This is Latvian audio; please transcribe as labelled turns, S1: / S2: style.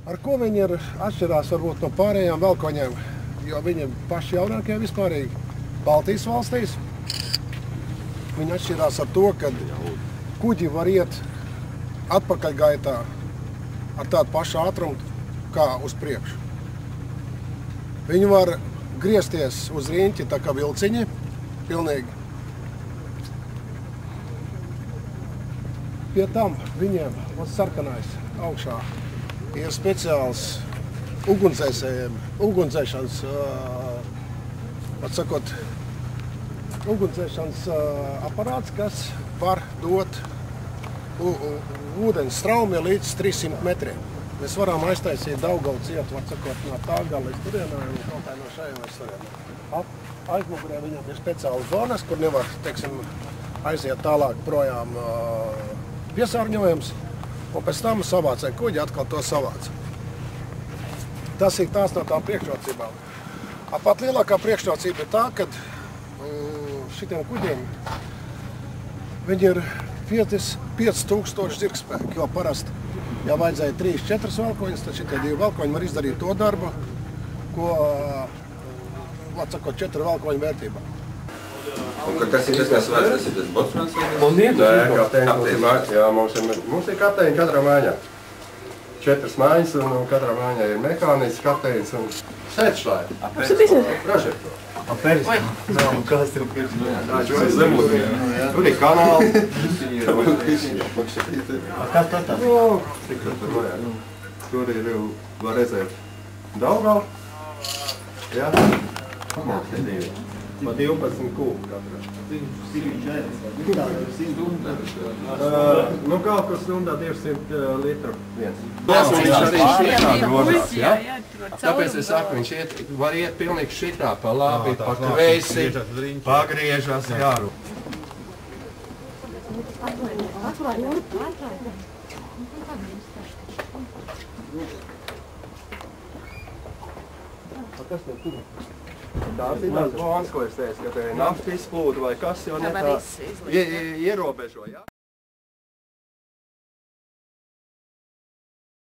S1: Ar ko viņi ir atšķirās varbūt no pārējām velkoņiem, jo viņi paši jaunākie vispārīgi Baltijas valstīs. Viņi atšķirās ar to, ka kuģi var iet atpakaļgaitā ar tādu pašu ātrumu kā uz priekšu. Viņi var griezties uz riņķi tā kā vilciņi, pilnīgi. Pie tam viņiem uz sarkanais augšā ir speciāls ugunsdzēšanas, ugunsdzēšanas aparāts, kas var dot ūdens straumi līdz 300 metriem. Mēs varam aiztaisīt Daugavu cietu, no tā gala līdz turienā un kaut kā no šajā līdz turienā. Aizmugurē viņam ir speciāls zonas, kur nevar, teiksim, aiziet tālāk projām piesārņojums, un pēc tam savācē kuģi atkal to savāc. Tas ir tās no tām priekšrocībām. Pat lielākā priekšrocība ir tā, ka šitiem kuģiem viņi ir 5000 zirgspēki, jo parasti, ja vajadzēja 3-4 velkoņus, tad šitie 2 velkoņi var izdarīt to darbu, ko, 4 velkoņu vērtībā.
S2: Un kas ir tas, kas vajadz? Tas ir tas botsmans?
S3: Jā, mums ir kapteiņi katrā mājā. 4 mājas, un katrā mājā ir mehānisks kapteinis un sēdšlāji. Prožektori.
S4: Aperis? Nē, kas tev pirms?
S3: Tur ir kanāls.
S4: Kas tur tā?
S3: Tur ir, var redzēt, Daugavu. Jā. Pa 12 kūpu katrā. Nu, kaut kur stundā 200 litru viens. Tāpēc es saku, viņš var iet pilnīgi šitā, pa labi, pa kreisi, pagriežas, jāru. Kas tev tur? Tās ir tās vāns, ko es teicu, ka te nafta izplūda vai kas jau ne tā ierobežo, jā?